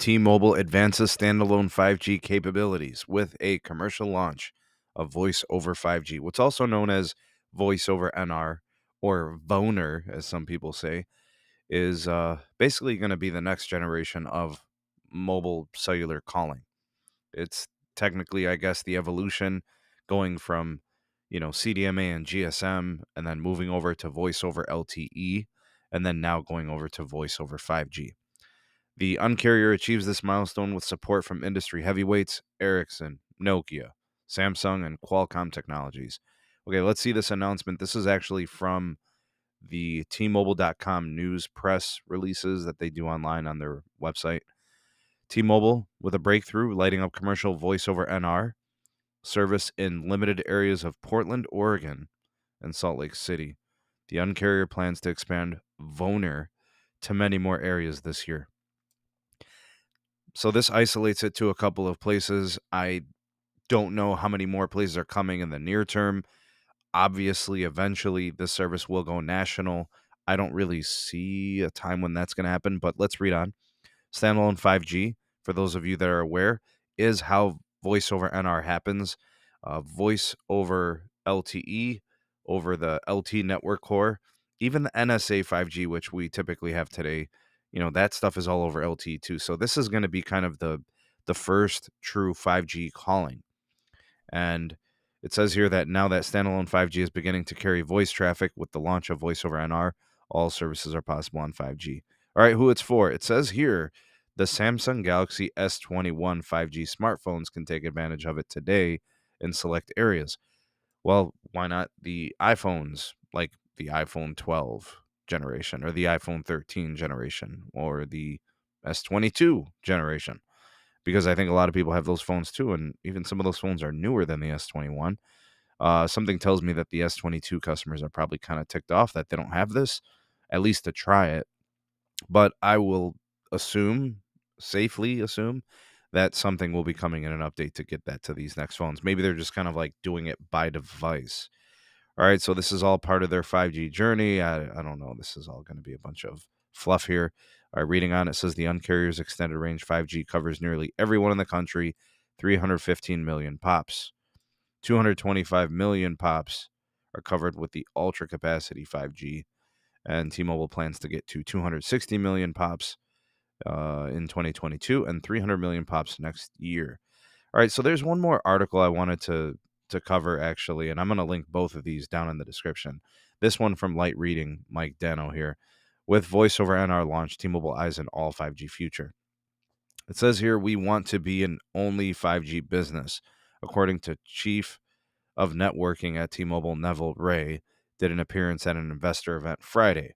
T-Mobile advances standalone 5G capabilities with a commercial launch of Voice over 5G, what's also known as Voice over NR or VoNR, as some people say, is basically going to be the next generation of mobile cellular calling. It's technically, I guess, the evolution going from, CDMA and GSM and then moving over to Voice over LTE and then now going over to Voice over 5G. The Uncarrier achieves this milestone with support from industry heavyweights Ericsson, Nokia, Samsung, and Qualcomm Technologies. Okay, let's see this announcement. This is actually from the TMobile.com news press releases that they do online on their website. T-Mobile with a breakthrough lighting up commercial voice over NR service in limited areas of Portland, Oregon, and Salt Lake City. The Uncarrier plans to expand VoNR to many more areas this year. So this isolates it to a couple of places. I don't know how many more places are coming in the near term. Obviously, eventually, this service will go national. I don't really see a time when that's going to happen, but let's read on. Standalone 5G, for those of you that are aware, is how voice over NR happens. Voice over LTE, over the LT network core, even the NSA 5G, which we typically have today, that stuff is all over LTE too. So this is going to be kind of the first true 5G calling. And it says here that now that standalone 5G is beginning to carry voice traffic with the launch of Voice over NR, all services are possible on 5G. All right, who it's for? It says here the Samsung Galaxy S21 5G smartphones can take advantage of it today in select areas. Well, why not the iPhones, like the iPhone 12 generation or the iPhone 13 generation or the S22 generation? Because I think a lot of people have those phones too, and even some of those phones are newer than the S21. Something tells me that the S22 customers are probably kind of ticked off that they don't have this, at least to try it. But I will safely assume, that something will be coming in an update to get that to these next phones. Maybe they're just kind of like doing it by device. All right, so this is all part of their 5G journey. I don't know. This is all going to be a bunch of fluff here. All right, reading on, it says the Uncarrier's extended range 5G covers nearly everyone in the country, 315 million pops. 225 million pops are covered with the ultra capacity 5G, and T-Mobile plans to get to 260 million pops in 2022 and 300 million pops next year. All right, so there's one more article I wanted to cover actually, and I'm going to link both of these down in the description. This one from Light Reading, Mike Dano here. With voice over NR launch, T-Mobile Eyes All 5G future. It says here we want to be an only 5G business, according to Chief of Networking at T-Mobile Neville Ray did an appearance at an investor event Friday.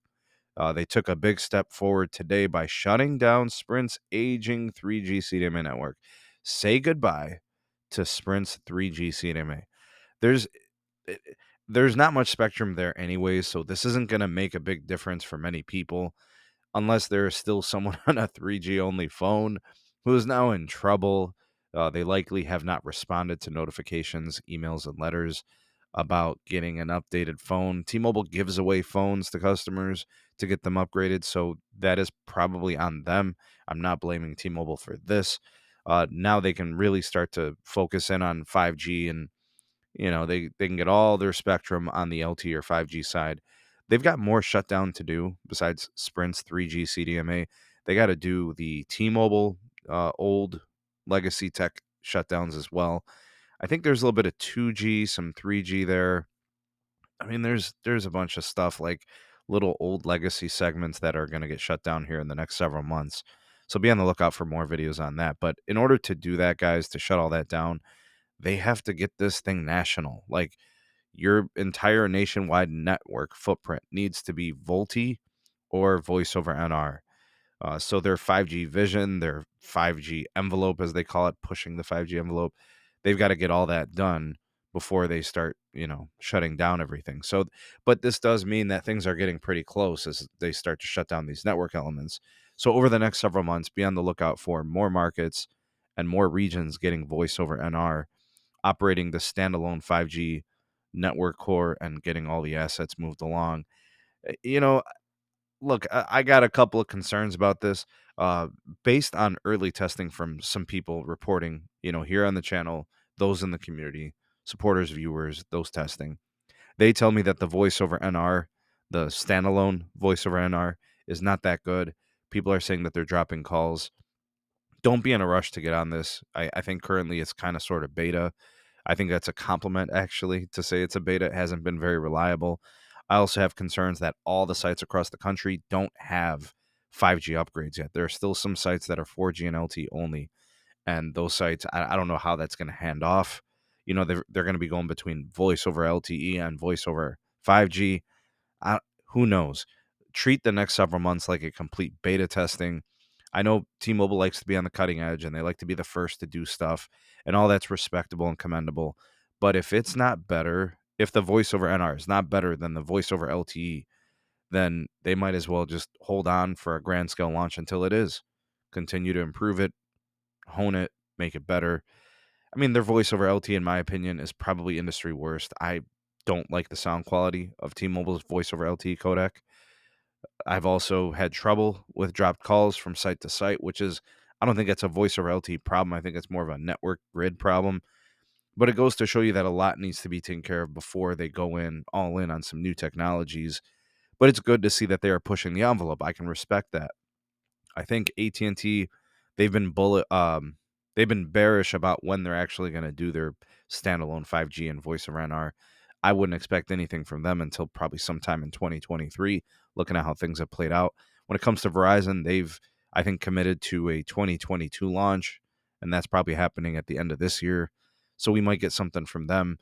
They took a big step forward today by shutting down Sprint's aging 3G CDMA network. Say goodbye to Sprint's 3G CDMA. There's eh, there's not much spectrum there anyways, so this isn't going to make a big difference for many people unless there is still someone on a 3G only phone who is now in trouble. They likely have not responded to notifications, emails, and letters about getting an updated phone. T-Mobile gives away phones to customers to get them upgraded, so that is probably on them. I'm not blaming T-Mobile for this. Now they can really start to focus in on 5G, and they can get all their spectrum on the LTE or 5G side. They've got more shutdown to do besides Sprint's 3G CDMA. They got to do the T-Mobile old legacy tech shutdowns as well. I think there's a little bit of 2G, some 3G there. I mean, there's a bunch of stuff like little old legacy segments that are going to get shut down here in the next several months. So be on the lookout for more videos on that. But in order to do that, guys, to shut all that down, they have to get this thing national. Like your entire nationwide network footprint needs to be VoLTE or voice over NR. So their 5G vision, their 5G envelope, as they call it, pushing the 5G envelope, they've got to get all that done before they start, shutting down everything. So, but this does mean that things are getting pretty close as they start to shut down these network elements. So over the next several months, be on the lookout for more markets and more regions getting voice over NR, operating the standalone 5G network core and getting all the assets moved along. You know, Look, I got a couple of concerns about this. Uh, Based on early testing from some people reporting, here on the channel, those in the community, supporters, viewers, those testing, they tell me that the voice over NR, the standalone voice over NR, is not that good. People are saying that they're dropping calls. Don't be in a rush to get on this. I think currently it's kind of sort of beta. I think that's a compliment, actually, to say it's a beta. It hasn't been very reliable. I also have concerns that all the sites across the country don't have 5G upgrades yet. There are still some sites that are 4G and LTE only. And those sites, I don't know how that's going to hand off. They're going to be going between voice over LTE and voice over 5G. Who knows? Treat the next several months like a complete beta testing. I know T-Mobile likes to be on the cutting edge and they like to be the first to do stuff, and all that's respectable and commendable. But if it's not better, if the voice over NR is not better than the voice over LTE, then they might as well just hold on for a grand scale launch until it is. Continue to improve it, hone it, make it better. I mean, their voice over LTE, in my opinion, is probably industry worst. I don't like the sound quality of T-Mobile's voice over LTE codec. I've also had trouble with dropped calls from site to site, which is, I don't think it's a voice over LTE problem. I think it's more of a network grid problem. But it goes to show you that a lot needs to be taken care of before they go in all in on some new technologies. But it's good to see that they are pushing the envelope. I can respect that. I think AT&T, they've been they've been bearish about when they're actually going to do their standalone 5G and voice over NR. I wouldn't expect anything from them until probably sometime in 2023, looking at how things have played out. When it comes to Verizon, they've, I think, committed to a 2022 launch, and that's probably happening at the end of this year. So we might get something from them.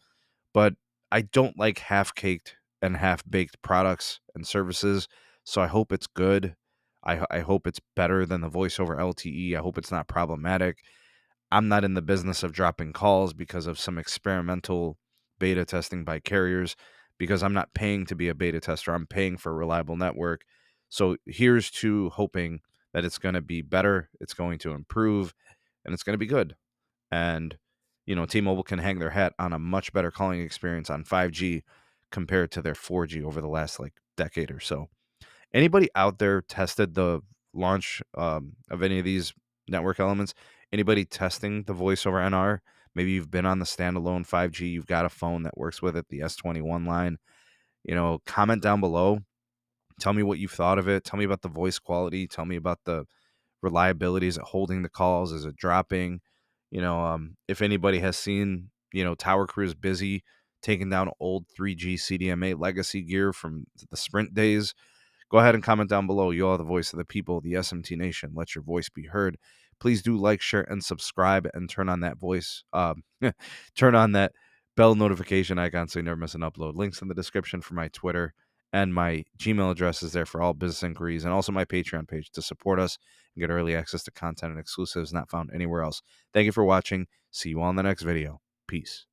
But I don't like half-caked and half-baked products and services, so I hope it's good. I hope it's better than the voice over LTE. I hope it's not problematic. I'm not in the business of dropping calls because of some experimental beta testing by carriers, because I'm not paying to be a beta tester. I'm paying for a reliable network. So here's to hoping that it's going to be better, it's going to improve, and it's going to be good. And, T-Mobile can hang their hat on a much better calling experience on 5G compared to their 4G over the last like decade or so. Anybody out there tested the launch of any of these network elements? Anybody testing the voice over NR? Maybe you've been on the standalone 5G, you've got a phone that works with it, the S21 line. Comment down below. Tell me what you've thought of it. Tell me about the voice quality. Tell me about the reliability. Is it holding the calls? Is it dropping? If anybody has seen, Tower Crews busy taking down old 3G CDMA legacy gear from the Sprint days, go ahead and comment down below. You are the voice of the people, the SMT Nation. Let your voice be heard. Please do like, share, and subscribe, and turn on that turn on that bell notification icon so you never miss an upload. Links in the description for my Twitter, and my Gmail address is there for all business inquiries, and also my Patreon page to support us and get early access to content and exclusives not found anywhere else. Thank you for watching. See you all in the next video. Peace.